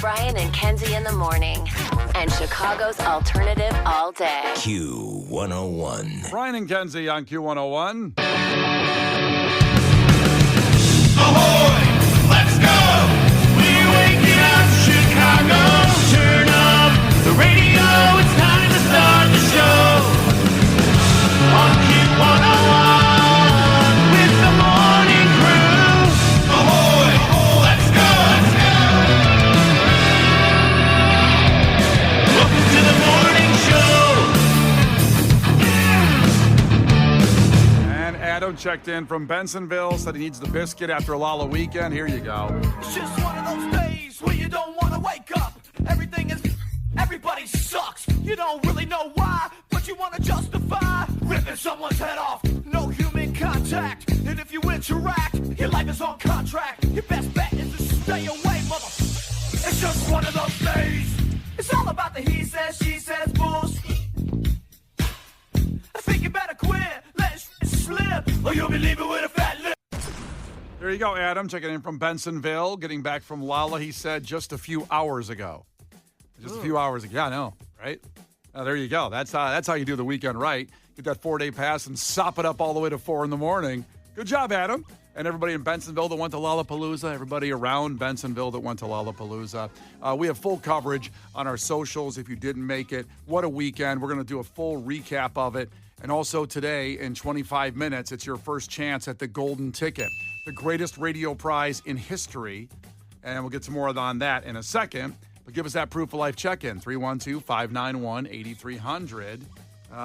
Brian and Kenzie in the morning. And Chicago's alternative all day. Q101. Brian and Kenzie on Q101. Ahoy! Let's go! We're waking up Chicago. Turn up the radio. It's time to start the show. On Q101 with the morning crew. Ahoy! Let's go! Let's go! Welcome to the morning show. And Adam checked in from Bensonville, said he needs the biscuit after a Lala weekend. Here you go. It's just one of those days where you don't want to wake up. Everybody sucks. You don't really know why, but you want to justify ripping someone's head off. No human contact, and if you interact, your life is on contract. Your best bet is to stay away, mother. It's just one of those days. It's all about the he says, she says bullshit. I think you better quit, let it slip, or you'll be leaving with a fat lip. There you go, Adam, checking in from Bensonville, getting back from Lala, he said, just a few hours ago. Just a few hours ago. Yeah, I know, right? There you go. That's how you do the weekend right. Get that 4-day pass and sop it up all the way to 4 in the morning. Good job, Adam. And everybody in Bensonville that went to Lollapalooza, everybody around Bensonville that went to Lollapalooza. We have full coverage on our socials if you didn't make it. What a weekend. We're going to do a full recap of it. And also today, in 25 minutes, it's your first chance at the Golden Ticket, the greatest radio prize in history. And we'll get some more on that in a second. But give us that proof of life check-in, 312-591-8300,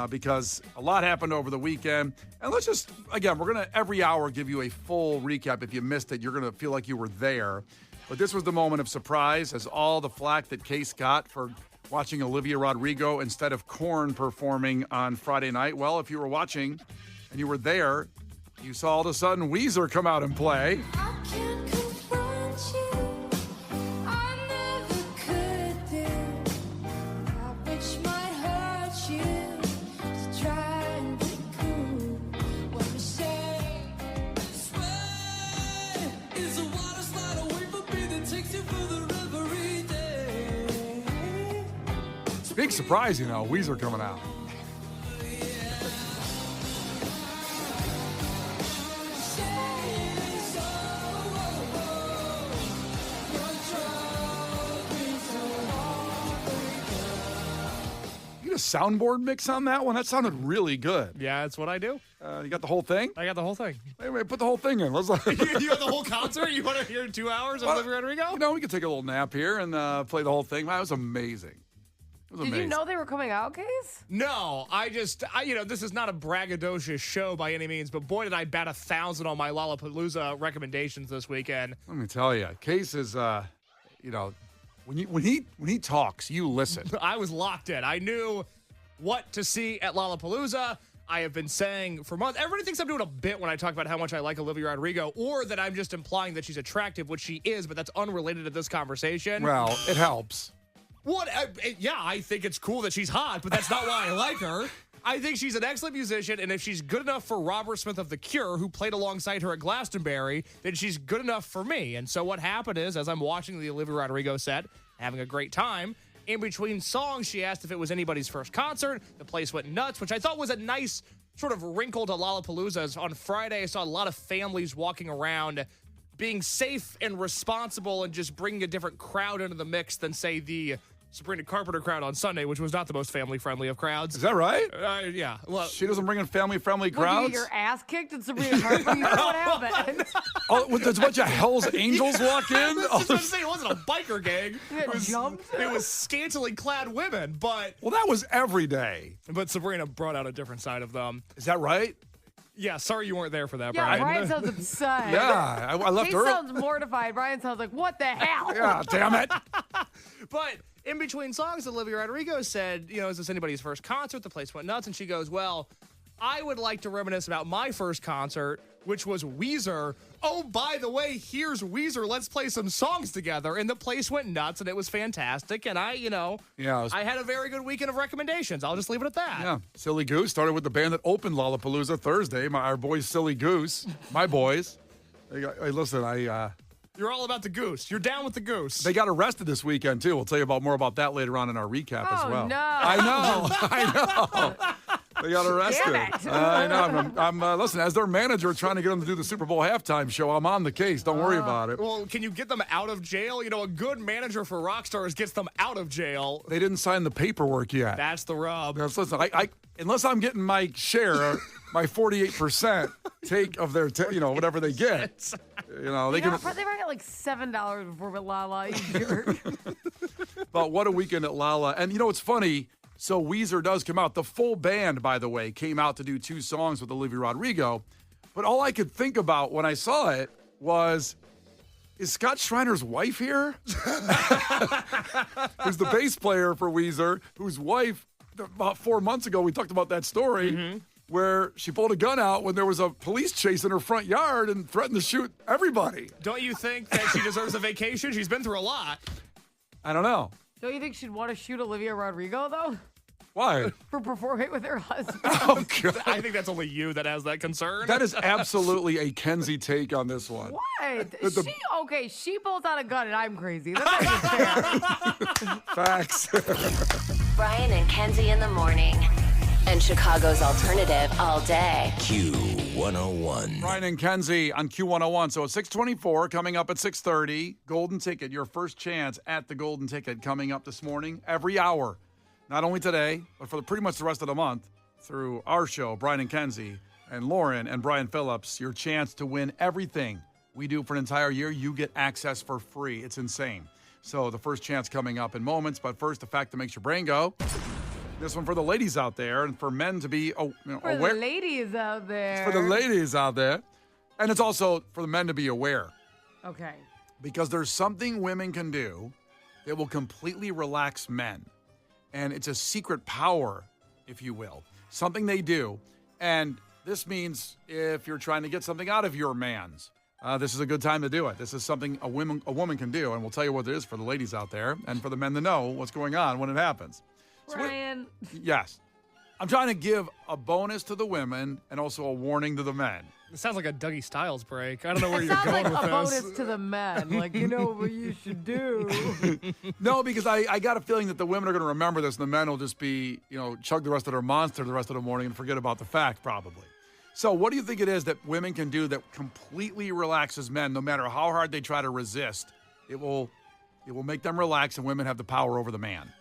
because a lot happened over the weekend. And let's just, again, we're going to every hour give you a full recap. If you missed it, you're going to feel like you were there. But this was the moment of surprise, as all the flack that Case got for watching Olivia Rodrigo instead of Korn performing on Friday night. Well, if you were watching and you were there, you saw all of a sudden Weezer come out and play. Big surprise, Weezer coming out. You get a soundboard mix on that one? That sounded really good. Yeah, that's what I do. You got the whole thing? I got the whole thing. Wait, put the whole thing in. Let's You got the whole concert? You want to hear 2 hours of Olivia Rodrigo? We could take a little nap here and play the whole thing. That was amazing. Did you know they were coming out, Case? No, this is not a braggadocious show by any means, but boy, did I bat 1,000 on my Lollapalooza recommendations this weekend. Let me tell you, Case is, when he talks, you listen. I was locked in. I knew what to see at Lollapalooza. I have been saying for months, everybody thinks I'm doing a bit when I talk about how much I like Olivia Rodrigo, or that I'm just implying that she's attractive, which she is, but that's unrelated to this conversation. Well, it helps. What? I think it's cool that she's hot, but that's not why I like her. I think she's an excellent musician, and if she's good enough for Robert Smith of The Cure, who played alongside her at Glastonbury, then she's good enough for me. And so what happened is, as I'm watching the Olivia Rodrigo set, having a great time, in between songs, she asked if it was anybody's first concert. The place went nuts, which I thought was a nice sort of wrinkle to Lollapalooza's. On Friday, I saw a lot of families walking around being safe and responsible and just bringing a different crowd into the mix than, say, the Sabrina Carpenter crowd on Sunday, which was not the most family-friendly of crowds. Is that right? Yeah. Well, she doesn't bring in family-friendly crowds? Did you get your ass kicked at Sabrina Carpenter? What happened? Oh, there's a bunch of Hell's Angels walk in? I was saying it wasn't a biker gang. It was scantily clad women, but... Well, that was every day. But Sabrina brought out a different side of them. Is that right? Yeah, sorry you weren't there for that, Yeah, Brian. Brian sounds upset. Yeah, I left He her. sounds mortified. Brian sounds like, what the hell? Yeah, damn it. But in between songs, Olivia Rodrigo said, is this anybody's first concert? The place went nuts. And she goes, well, I would like to reminisce about my first concert, which was Weezer. Oh, by the way, here's Weezer. Let's play some songs together. And the place went nuts, and it was fantastic. And I had a very good weekend of recommendations. I'll just leave it at that. Yeah, Silly Goose started with the band that opened Lollapalooza Thursday. Our boys, Silly Goose, my boys. Hey, listen, You're all about the goose. You're down with the goose. They got arrested this weekend, too. We'll tell you more about that later on in our recap as well. No. I know. They got arrested. Damn it. I know. I'm listen, as their manager trying to get them to do the Super Bowl halftime show, I'm on the case. Don't worry about it. Well, can you get them out of jail? You know, a good manager for rock stars gets them out of jail. They didn't sign the paperwork yet. That's the rub. Listen, I unless I'm getting my share, my 48% take of their, whatever they get. They They can. probably got like $7 before Lala. You jerk. But what a weekend at Lala. And it's funny. So Weezer does come out. The full band, by the way, came out to do 2 songs with Olivia Rodrigo. But all I could think about when I saw it was, is Scott Schreiner's wife here? Who's the bass player for Weezer, whose wife, about 4 months ago, we talked about that story, where she pulled a gun out when there was a police chase in her front yard and threatened to shoot everybody. Don't you think that she deserves a vacation? She's been through a lot. I don't know. Don't you think she'd want to shoot Olivia Rodrigo, though? Why? For performing with her husband. Oh, God. I think that's only you that has that concern. That is absolutely a Kenzie take on this one. What? She pulls out a gun and I'm crazy. That's not even fair. Facts. Brian and Kenzie in the morning. And Chicago's alternative all day. Q101. Brian and Kenzie on Q101. So it's 6:24, coming up at 6:30. Golden Ticket, your first chance at the Golden Ticket coming up this morning every hour. Not only today, but for pretty much the rest of the month through our show, Brian and Kenzie, and Lauren and Brian Phillips, your chance to win everything we do for an entire year. You get access for free. It's insane. So the first chance coming up in moments. But first, the fact that makes your brain go. This one for the ladies out there and for men to be For aware. the ladies out there. For the ladies out there. And it's also for the men to be aware. Okay. Because there's something women can do that will completely relax men. And it's a secret power, if you will. Something they do. And this means if you're trying to get something out of your man's, this is a good time to do it. This is something a woman can do. And we'll tell you what it is for the ladies out there and for the men to know what's going on when it happens. Brian. Yes. I'm trying to give a bonus to the women and also a warning to the men. It sounds like a Dougie Styles break. I don't know where It you're sounds going like with a this. bonus to the men. Like, you know what you should do. No, because I got a feeling that the women are going to remember this and the men will just be, chug the rest of their Monster the rest of the morning and forget about the fact, probably. So what do you think it is that women can do that completely relaxes men, no matter how hard they try to resist? It will make them relax, and women have the power over the man.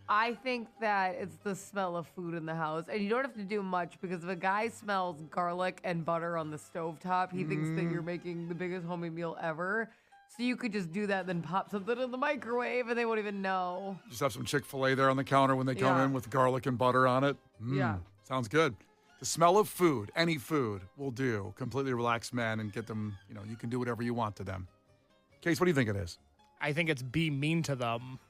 I think that it's the smell of food in the house. And you don't have to do much, because if a guy smells garlic and butter on the stovetop, he thinks that you're making the biggest homey meal ever. So you could just do that, then pop something in the microwave, and they won't even know. Just have some Chick-fil-A there on the counter when they come in with garlic and butter on it. Yeah. Sounds good. The smell of food, any food, will do. Completely relax men and get them, you can do whatever you want to them. Case, what do you think it is? I think it's be mean to them.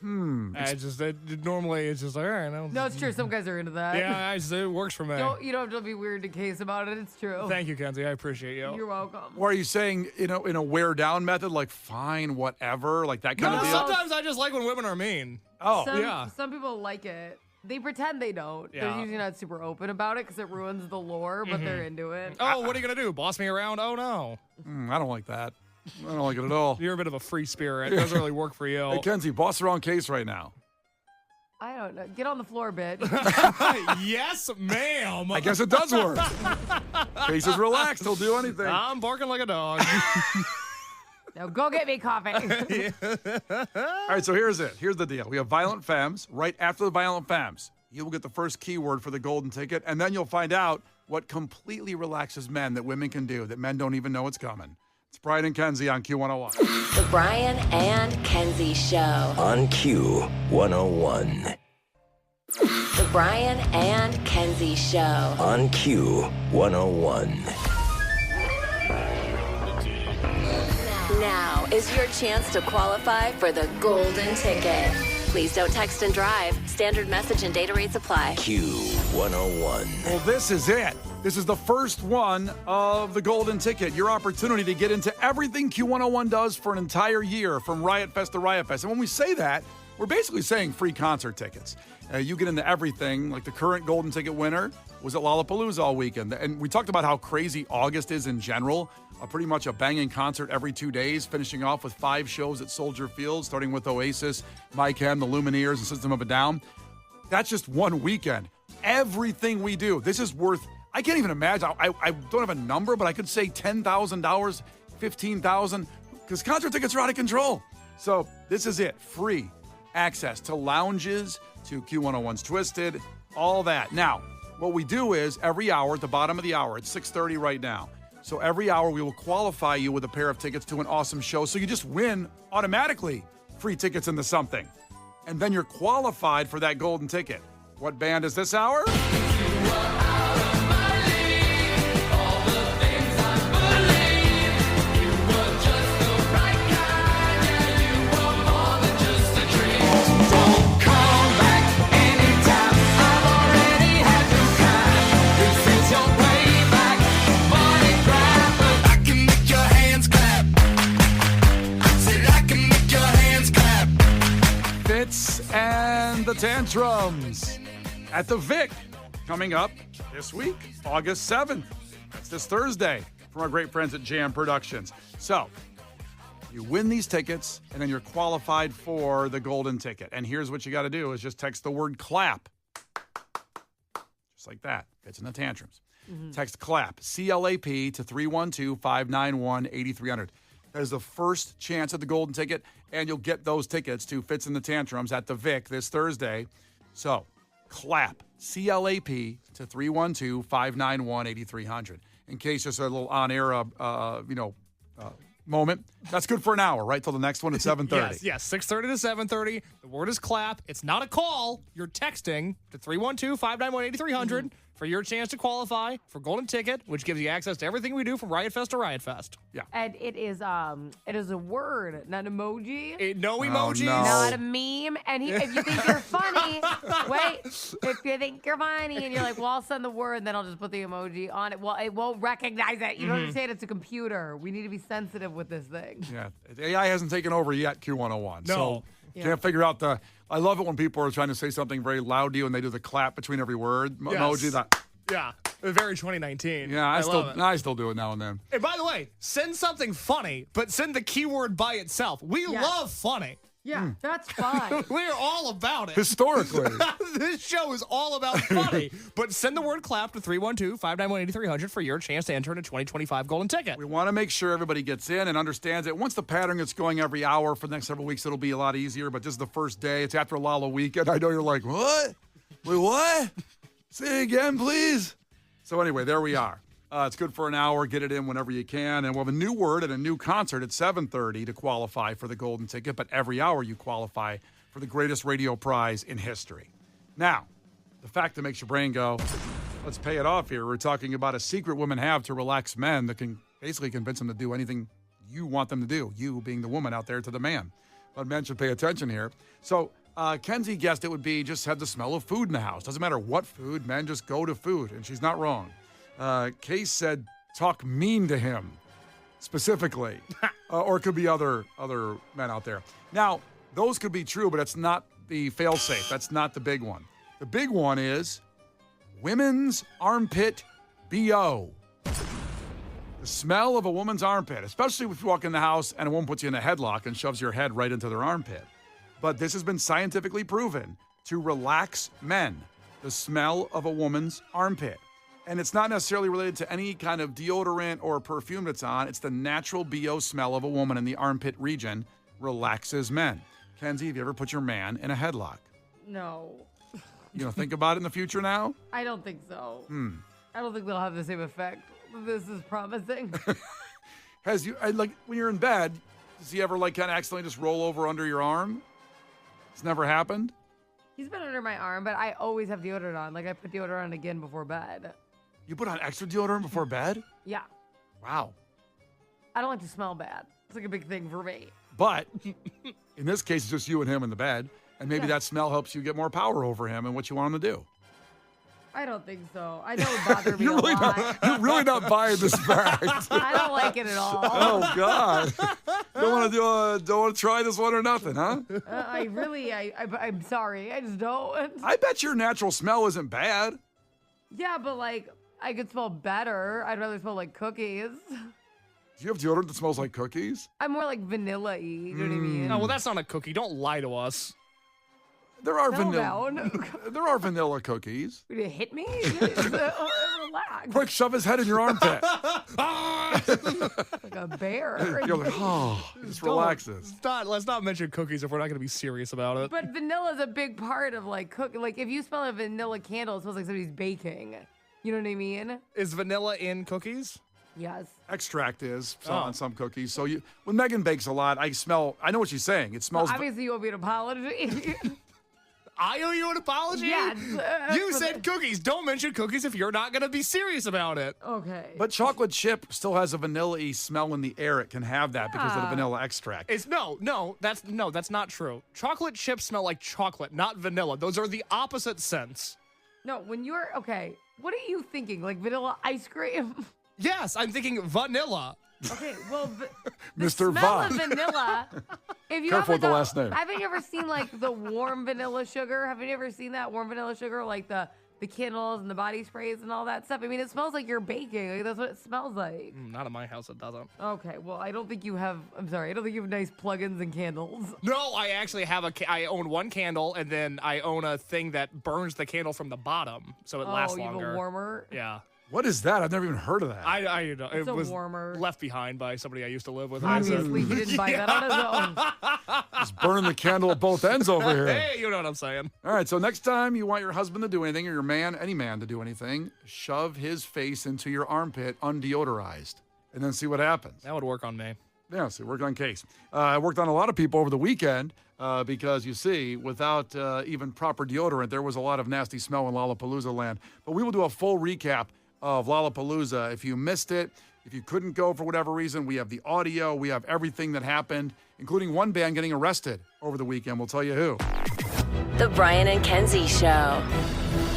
Normally it's just like, all right. No, it's true. Some guys are into that. Yeah, it works for me. You don't have to be weird to Case about it. It's true. Thank you, Kenzie. I appreciate you. You're welcome. Or are you saying, in a wear down method, like fine, whatever, like that kind No, of deal? sometimes I just like when women are mean. Oh, yeah. Some people like it. They pretend they don't. Yeah. They're usually not super open about it because it ruins the lore, but they're into it. Oh, what are you going to do? Boss me around? Oh, no. I don't like that. I don't like it at all. You're a bit of a free spirit. It doesn't really work for you. Hey, Kenzie, boss around Case right now. I don't know. Get on the floor, bitch. Yes, ma'am. I guess it does work. Case is relaxed. He'll do anything. I'm barking like a dog. Now go get me coffee. All right, so here's it. Here's the deal. We have Violent Femmes. Right after the Violent Femmes, you will get the first keyword for the Golden Ticket, and then you'll find out what completely relaxes men that women can do that men don't even know it's coming. It's Brian and Kenzie on Q101. The Brian and Kenzie Show. On Q101. The Brian and Kenzie Show. On Q101. Now is your chance to qualify for the Golden Ticket. Please don't text and drive. Standard message and data rates apply. Q101. Well, this is it. This is the first one of the Golden Ticket, your opportunity to get into everything Q101 does for an entire year, from Riot Fest to Riot Fest. And when we say that, we're basically saying free concert tickets. You get into everything. Like the current Golden Ticket winner was at Lollapalooza all weekend. And we talked about how crazy August is in general. pretty much a banging concert every 2 days, finishing off with 5 shows at Soldier Field, starting with Oasis, My Chem, the Lumineers, and System of a Down. That's just one weekend. Everything we do, this is worth, I can't even imagine. I don't have a number, but I could say $10,000, $15,000, because concert tickets are out of control. So this is it. Free access to lounges, to Q101's Twisted, all that. Now, what we do is every hour, at the bottom of the hour, it's 6:30 right now. So every hour we will qualify you with a pair of tickets to an awesome show. So you just win automatically free tickets into something. And then you're qualified for that golden ticket. What band is this hour? And the Tantrums at the Vic coming up this week, August 7th. That's this Thursday from our great friends at Jam Productions. So you win these tickets, and then you're qualified for the golden ticket. And here's what you got to do is just text the word clap. Just like that. It's in the Tantrums. Text clap, C-L-A-P, to 312-591-8300. That is the first chance at the golden ticket, and you'll get those tickets to Fits in the Tantrums at the Vic this Thursday. So, clap, C-L-A-P, to 312-591-8300. In case there's a little on-air, moment. That's good for an hour, right? Till the next one at 7:30. Yes, 6:30 to 7:30. The word is clap. It's not a call. You're texting to 312-591-8300 for your chance to qualify for golden ticket, which gives you access to everything we do from Riot Fest to Riot Fest. Yeah. And it is a word, not an emoji. No emojis. no. Not a meme. And if you think you're funny, wait. If you think you're funny and you're like, well, I'll send the word, then I'll just put the emoji on it. Well, it won't recognize it. You don't understand it's a computer. We need to be sensitive with this thing. Yeah. AI hasn't taken over yet, Q101. No. So can't figure out I love it when people are trying to say something very loud to you and they do the clap between every word emoji. Yeah. Very 2019. Yeah, I still do it now and then. And by the way, send something funny, but send the keyword by itself. We love funny. Yeah, that's fine. We're all about it. Historically. This show is all about funny. But send the word clap to 312-591-8300 for your chance to enter in a 2025 golden ticket. We want to make sure everybody gets in and understands it. Once the pattern gets going every hour for the next several weeks, it'll be a lot easier. But this is the first day. It's after Lala weekend. I know you're like, what? Wait, what? Say it again, please. So anyway, there we are. It's good for an hour. Get it in whenever you can. And we'll have a new word and a new concert at 7:30 to qualify for the golden ticket. But every hour you qualify for the greatest radio prize in history. Now, the fact that makes your brain go, let's pay it off here. We're talking about a secret women have to relax men that can basically convince them to do anything you want them to do, you being the woman out there to the man. But men should pay attention here. So Kenzie guessed it would be just have the smell of food in the house. Doesn't matter what food, men just go to food. And she's not wrong. Case said, talk mean to him, specifically. Or it could be other men out there. Now, those could be true, but it's not the fail-safe. That's not the big one. The big one is women's armpit BO. The smell of a woman's armpit, especially if you walk in the house and a woman puts you in a headlock and shoves your head right into their armpit. But this has been scientifically proven to relax men, the smell of a woman's armpit. And it's not necessarily related to any kind of deodorant or perfume that's on. It's the natural BO smell of a woman in the armpit region relaxes men. Kenzie, have you ever put your man in a headlock? No. You gonna think about it in the future now? I don't think so. I don't think they'll have the same effect. This is promising. Has you like when you're in bed, does he ever like kind of accidentally just roll over under your arm? It's never happened? He's been under my arm, but I always have deodorant on. Like I put deodorant on again before bed. You put on extra deodorant before bed? Yeah. Wow. I don't like to smell bad. It's like a big thing for me. But in this case, it's just you and him in the bed, and maybe that smell helps you get more power over him and what you want him to do. I don't think so. I know it bothered me a lot. You're really not buying this fact. I don't like it at all. Oh God! Don't want to try this one or nothing, huh? I'm sorry. I just don't. I bet your natural smell isn't bad. Yeah, but like I could smell better. I'd rather smell like cookies. Do you have deodorant that smells like cookies? I'm more like vanilla-y. You know what I mean? No, well, that's not a cookie. Don't lie to us. There are Settle vanilla. down. There are vanilla cookies. Would you hit me? Relax. Quick, shove his head in your armpit. Like a bear. You're like, oh, he just relaxes. Let's not mention cookies if we're not going to be serious about it. But vanilla is a big part of like cooking. Like if you smell a vanilla candle, it smells like somebody's baking. You know what I mean? Is vanilla in cookies? Yes. Extract is on some cookies. So when Megan bakes a lot, I know what she's saying. It smells. Well, obviously, you owe me an apology. I owe you an apology? Yeah, you said cookies. Don't mention cookies if you're not going to be serious about it. Okay. But chocolate chip still has a vanilla-y smell in the air. It can have that because of the vanilla extract. That's not true. Chocolate chips smell like chocolate, not vanilla. Those are the opposite sense. No, when you're okay, what are you thinking? Like vanilla ice cream? Yes, I'm thinking vanilla. Okay, well, the Mr. smell Va. of vanilla. If you Careful ever with the last name. Haven't you ever seen like the warm vanilla sugar? Haven't you ever seen that warm vanilla sugar, like the candles and the body sprays and all that stuff? I mean, it smells like you're baking. Like, that's what it smells like. Not in my house, it doesn't. Okay, well, I don't think you have. I'm sorry, I don't think you have nice plugins and candles. No, I actually have I own one candle, and then I own a thing that burns the candle from the bottom, so it lasts you have longer. a warmer. Yeah. What is that? I've never even heard of that. I know. It's it a was warmer. left behind by somebody I used to live with. and I said, Obviously, he didn't buy that on his own. Just burning the candle at both ends over here. Hey, you know what I'm saying. All right, so next time you want your husband to do anything or your man, any man to do anything, shove his face into your armpit undeodorized and then see what happens. That would work on me. Yeah, so worked on Case. I worked on a lot of people over the weekend because, you see, without even proper deodorant, there was a lot of nasty smell in Lollapalooza land. But we will do a full recap of Lollapalooza. If you missed it, if you couldn't go for whatever reason, we have the audio, we have everything that happened, including one band getting arrested over the weekend. We'll tell you who. The Brian and Kenzie Show.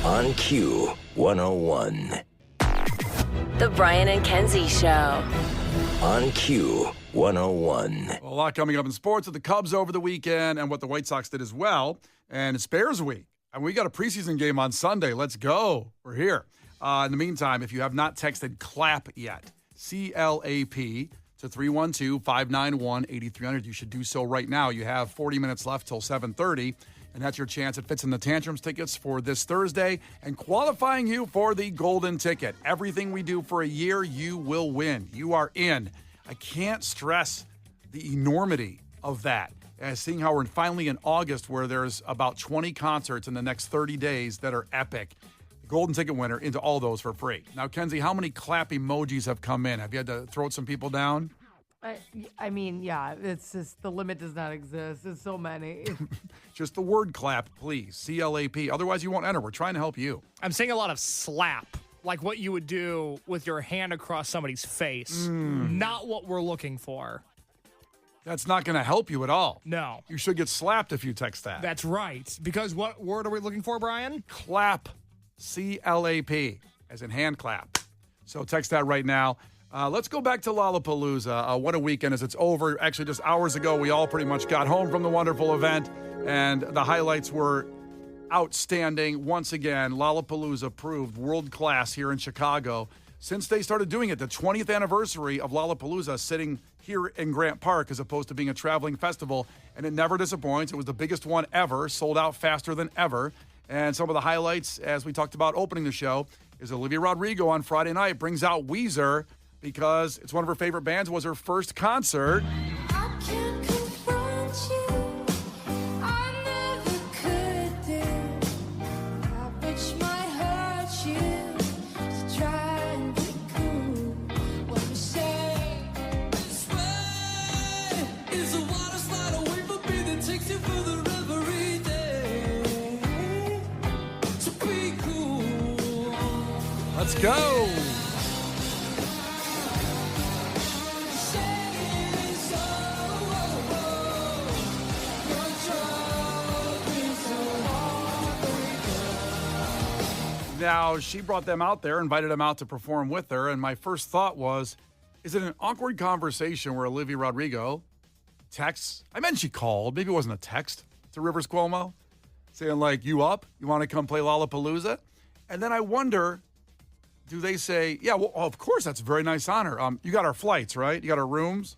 On Q 101. The Brian and Kenzie Show. On Q 101. Well, a lot coming up in sports with the Cubs over the weekend and what the White Sox did as well. And it's Bears week. And we got a preseason game on Sunday. Let's go. We're here. In the meantime, if you have not texted CLAP yet, C-L-A-P, to 312-591-8300, you should do so right now. You have 40 minutes left till 7:30, and that's your chance at Fits in the Tantrums tickets for this Thursday and qualifying you for the golden ticket. Everything we do for a year, you will win. You are in. I can't stress the enormity of that. And seeing how we're finally in August where there's about 20 concerts in the next 30 days that are epic. Golden ticket winner into all those for free. Now, Kenzie, how many clap emojis have come in? Have you had to throw some people down? I mean, yeah, it's just the limit does not exist. There's so many. Just the word clap, please. C-L-A-P. Otherwise, you won't enter. We're trying to help you. I'm seeing a lot of slap, like what you would do with your hand across somebody's face. Not what we're looking for. That's not going to help you at all. No. You should get slapped if you text that. That's right. Because what word are we looking for, Brian? Clap. C-L-A-P, as in hand clap. So text that right now. Let's go back to Lollapalooza. What a weekend as it's over. Actually, just hours ago, we all pretty much got home from the wonderful event, and the highlights were outstanding. Once again, Lollapalooza proved world class here in Chicago. Since they started doing it, the 20th anniversary of Lollapalooza sitting here in Grant Park as opposed to being a traveling festival, and it never disappoints. It was the biggest one ever, sold out faster than ever. And some of the highlights, as we talked about opening the show, is Olivia Rodrigo on Friday night brings out Weezer because it's one of her favorite bands. It was her first concert. I can't confront you. I never could do. Which might hurt you to try and be cool. What you say? Sway is a water slide away from me that takes you further every day. To be cool. Let's go. Now, she brought them out there, invited them out to perform with her, and my first thought was, is it an awkward conversation where Olivia Rodrigo texts, I meant she called, maybe it wasn't a text, to Rivers Cuomo, saying like, you up? You want to come play Lollapalooza? And then I wonder, do they say, yeah, well, of course, that's a very nice honor. You got our flights, right? You got our rooms.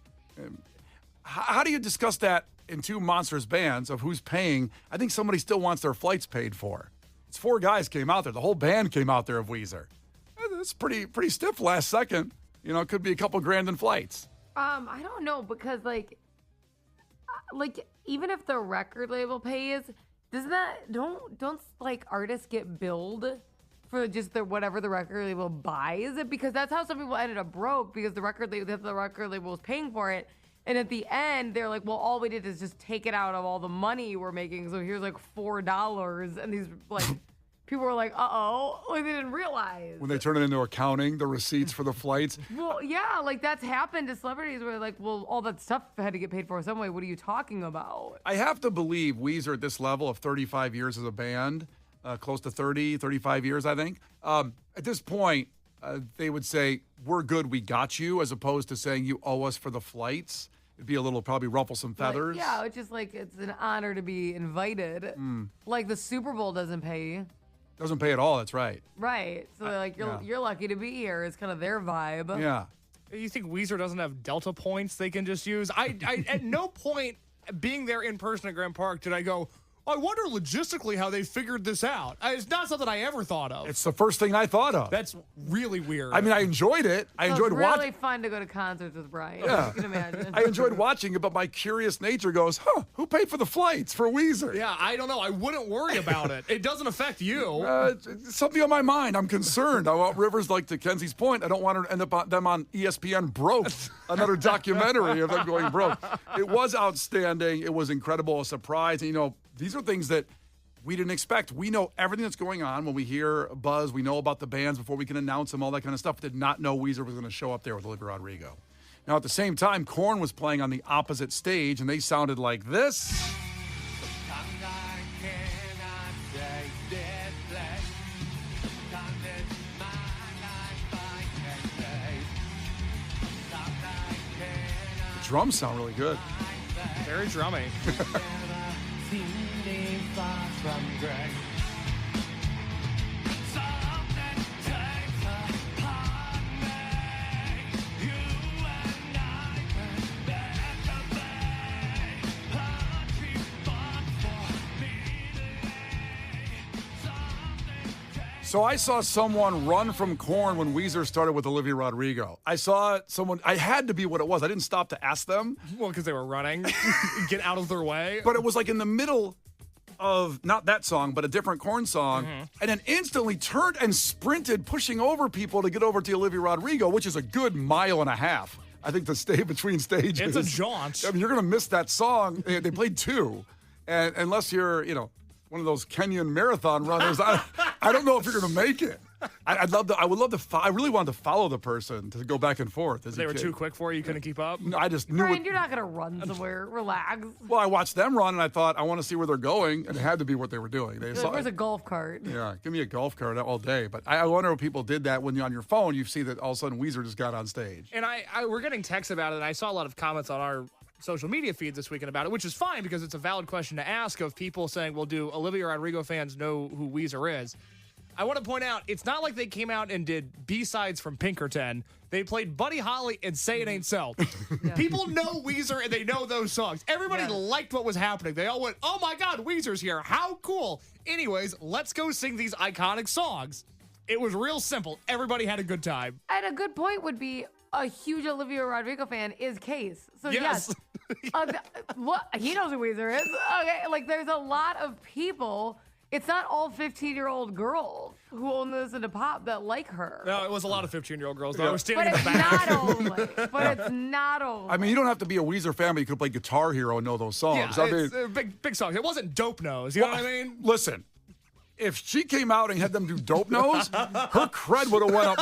How do you discuss that in two monstrous bands of who's paying? I think somebody still wants their flights paid for. It's 4 guys came out there. The whole band came out there of Weezer. It's pretty stiff last second. You know, it could be a couple grand in flights. I don't know because like even if the record label pays, doesn't that don't like artists get billed for just whatever the record label buys? Because that's how some people ended up broke because the record label was paying for it. And at the end, they're like, well, all we did is just take it out of all the money we're making. So here's like $4. And these like people were like, uh-oh, like they didn't realize. When they turn it into accounting, the receipts for the flights. Well, yeah, like that's happened to celebrities where like, well, all that stuff had to get paid for some way. What are you talking about? I have to believe Weezer at this level of 35 years as a band, close to 30, 35 years, I think. At this point, they would say, we're good, we got you, as opposed to saying you owe us for the flights. It'd be a little probably ruffle some feathers. Like, yeah, it's just like it's an honor to be invited. Like the Super Bowl doesn't pay. Doesn't pay at all, that's right. Right. So like you're lucky to be here. It's kind of their vibe. Yeah. You think Weezer doesn't have Delta points they can just use? I at no point being there in person at Grand Park did I go, I wonder logistically how they figured this out. It's not something I ever thought of. It's the first thing I thought of. That's really weird. I mean, I enjoyed it. I enjoyed It's watching. really fun to go to concerts with Brian. Yeah. You can imagine. I enjoyed watching it, but my curious nature goes, who paid for the flights for Weezer? Yeah, I don't know. I wouldn't worry about it. It doesn't affect you. It's something on my mind. I'm concerned. I want Rivers, like to Kenzie's point, I don't want to end up them on ESPN broke. Another documentary of them going broke. It was outstanding. It was incredible, a surprise. And, you know, these are things that we didn't expect. We know everything that's going on when we hear buzz. We know about the bands before we can announce them, all that kind of stuff. Did not know Weezer was going to show up there with Olivia Rodrigo. Now, at the same time, Korn was playing on the opposite stage, and they sounded like this. The drums sound really good. Very drummy. So I saw someone run from Korn when Weezer started with Olivia Rodrigo. I saw someone, I had to be what it was. I didn't stop to ask them. Well, because they were running. Get out of their way. But it was like in the middle of, not that song, but a different Korn song, and then instantly turned and sprinted, pushing over people to get over to Olivia Rodrigo, which is a good 1.5 miles. I think to stay between stages. It's a jaunt. I mean, you're going to miss that song. They played 2. And unless you're, you know, one of those Kenyan marathon runners, I don't know if you're going to make it. I really wanted to follow the person to go back and forth. They were too quick for you. You couldn't keep up. No, I just knew Brian, you're not going to run somewhere. Relax. Well, I watched them run, and I thought, I want to see where they're going, and it had to be what they were doing. Where's a golf cart? Yeah, give me a golf cart all day. But I wonder if people did that when you're on your phone, you see that all of a sudden Weezer just got on stage. And we're getting texts about it, and I saw a lot of comments on our social media feed this weekend about it, which is fine because it's a valid question to ask of people saying, well, do Olivia Rodrigo fans know who Weezer is? I want to point out, it's not like they came out and did B-sides from Pinkerton. They played Buddy Holly and Say It Ain't So. Yeah. People know Weezer and they know those songs. Everybody liked what was happening. They all went, oh my God, Weezer's here. How cool. Anyways, let's go sing these iconic songs. It was real simple. Everybody had a good time. And a good point would be a huge Olivia Rodrigo fan is Case. So Yes. he knows who Weezer is. Okay, like there's a lot of people. It's not all 15-year-old girls who only listen to pop that like her. No, it was a lot of 15-year-old girls. Though. I was standing But in the it's back. not only. But it's not only. I mean, you don't have to be a Weezer fan, but you could play Guitar Hero and know those songs. Yeah, I mean, it's big songs. It wasn't Dope Nose. You know what I mean? Listen, if she came out and had them do Dope Nose, her cred would have went up.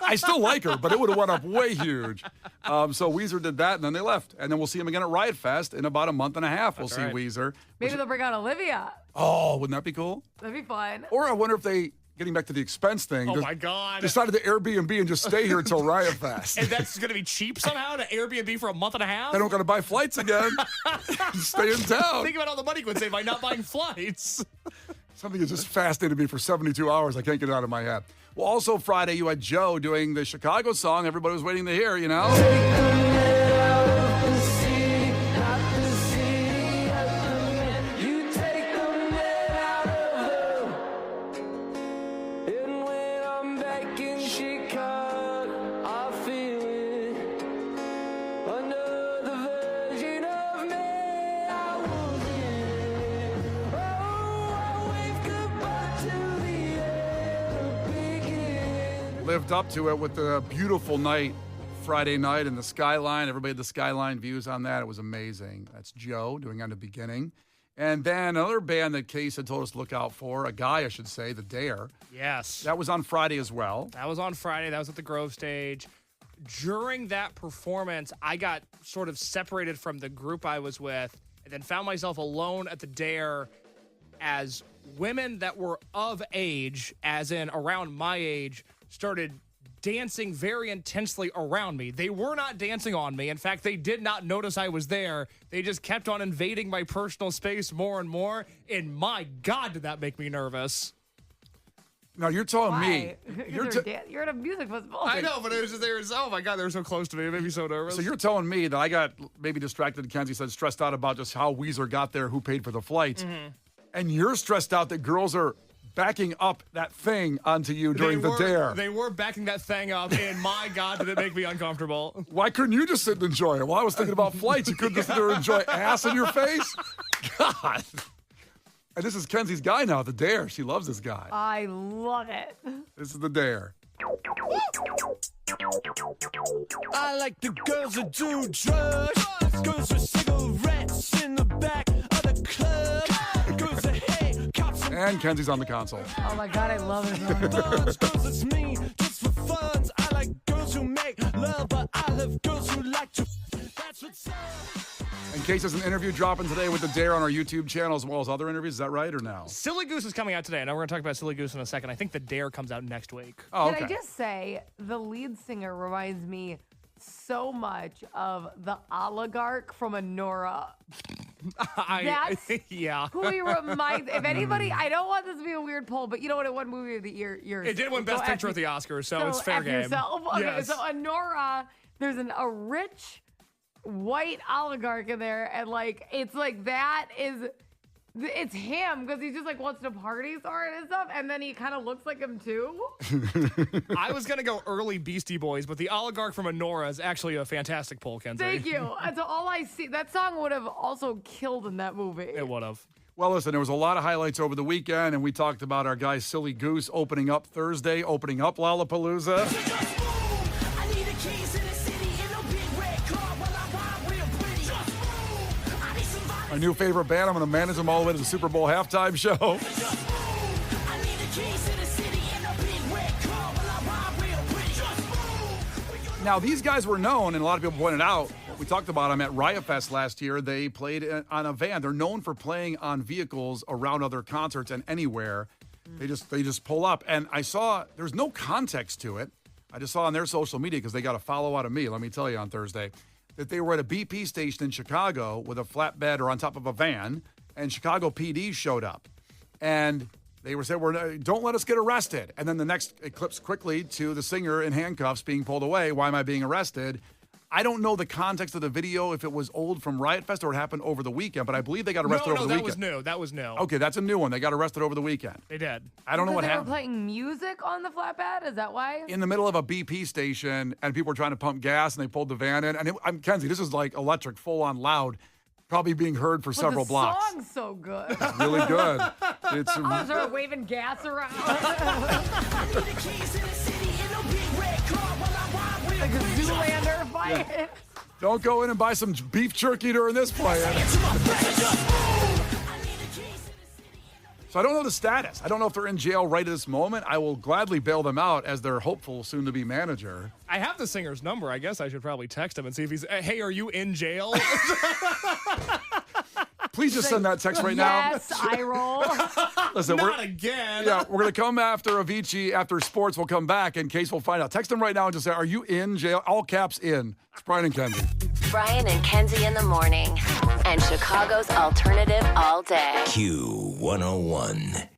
I still like her, but it would have went up way huge. So Weezer did that, and then they left. And then we'll see them again at Riot Fest in about a month and a half. We'll see right. Weezer. Maybe they'll bring out Olivia. Oh, wouldn't that be cool? That'd be fun. Or I wonder if they, getting back to the expense thing, Oh, my God. decided to Airbnb and just stay here until Riot Fest. And that's going to be cheap somehow to Airbnb for a month and a half? They don't got to buy flights again. Stay in town. Think about all the money you would save by not buying flights. Something is just fascinating me for 72 hours. I can't get it out of my head. Well, also Friday, you had Joe doing the Chicago song everybody was waiting to hear, you know? Lived up to it with the beautiful night Friday night and the skyline. Everybody had the skyline views on that. It was amazing. That's Joe doing On the Beginning. And then another band that Case had told us to look out for, a guy, I should say, The Dare. Yes. That was on Friday as well. That was on Friday. That was at the Grove stage. During that performance, I got sort of separated from the group I was with and then found myself alone at the Dare as women that were of age, as in around my age, started dancing very intensely around me. They were not dancing on me. In fact, they did not notice I was there. They just kept on invading my personal space more and more. And my God, did that make me nervous. Now, you're telling me. You're at a music festival. I know, but it was just, oh my God, they were so close to me. It made me so nervous. So you're telling me that I got maybe distracted, Kenzie said, stressed out about just how Weezer got there, who paid for the flights. Mm-hmm. And you're stressed out that girls are backing up that thing onto you during the Dare. They were backing that thing up, and my God, did it make me uncomfortable. Why couldn't you just sit and enjoy it? Well, I was thinking about flights. You couldn't just sit there and enjoy ass in your face? God. And this is Kenzie's guy now, the Dare. She loves this guy. I love it. This is the Dare. I like the girls that do drugs, girls with cigarettes in the back of the club, girls that hate cops And Kenzie's on the console. Oh my God, I love it. girls that's me just for fun. I like girls who make love, but I love girls who like to. That's what's up. In case there's an interview dropping today with the Dare on our YouTube channel as well as other interviews. Is that right or no? Silly Goose is coming out today. I know we're going to talk about Silly Goose in a second. I think the Dare comes out next week. Oh, okay. Can I just say, the lead singer reminds me so much of the oligarch from Anora. That's yeah. who he reminds. If anybody, I don't want this to be a weird poll, but you know what? It won movie of the year. It did win Best Picture at the Oscars, so it's fair F game. Yourself. Okay, Yes. so Anora, there's a rich white oligarch in there, and like it's like that is. It's him because he just like wants to party hard and stuff, and then he kind of looks like him too. I was gonna go early Beastie Boys, but the oligarch from Anora is actually a fantastic poll, Kenzie. Thank you. And so all I see, that song would have also killed in that movie. It would have. Well, listen, there was a lot of highlights over the weekend, and we talked about our guy Silly Goose opening up Thursday, opening up Lollapalooza. I need a keys in the city in a big red car while I ride real pretty. Just move. I need somebody. Our new favorite band, I'm going to manage them all the way to the Super Bowl halftime show. Just move. I need the keys to the city in a big red car while I ride real pretty. Just move. Now, these guys were known, and a lot of people pointed out, we talked about them at Riot Fest last year. They played on a van. They're known for playing on vehicles around other concerts and anywhere. They just pull up. And I saw, there's no context to it. I just saw on their social media, because they got a follow out of me, let me tell you, on Thursday, that they were at a BP station in Chicago with a flatbed or on top of a van, and Chicago PD showed up. And they were saying, don't let us get arrested. And then the next, it clips quickly to the singer in handcuffs being pulled away. Why am I being arrested? I don't know the context of the video, if it was old from Riot Fest or it happened over the weekend, but I believe they got arrested over the weekend. That was new. Okay, that's a new one. They got arrested over the weekend. They did. I don't know what They were happened. playing music on the flatbed. Is that why? In the middle of a BP station, and people were trying to pump gas, and they pulled the van in. And I'm Kenzie, this is like electric, full-on loud, probably being heard for several blocks. The song's so good. Really good. It's I was waving gas around. I need the keys to the city in a big red car while I ride real Like a pretty. Zoolander fight. Don't go in and buy some beef jerky during this play. So I don't know the status. I don't know if they're in jail right at this moment. I will gladly bail them out as their hopeful soon-to-be manager. I have the singer's number. I guess I should probably text him and see if he's, hey, are you in jail? Please just send that text right now. Yes, I roll. Listen, Not again. Yeah, we're going to come after Avicii, after sports. We'll come back in case we'll find out. Text him right now and just say, are you in jail? All caps in. It's Brian and Kenzie. Brian and Kenzie in the morning. And Chicago's alternative all day. Q101.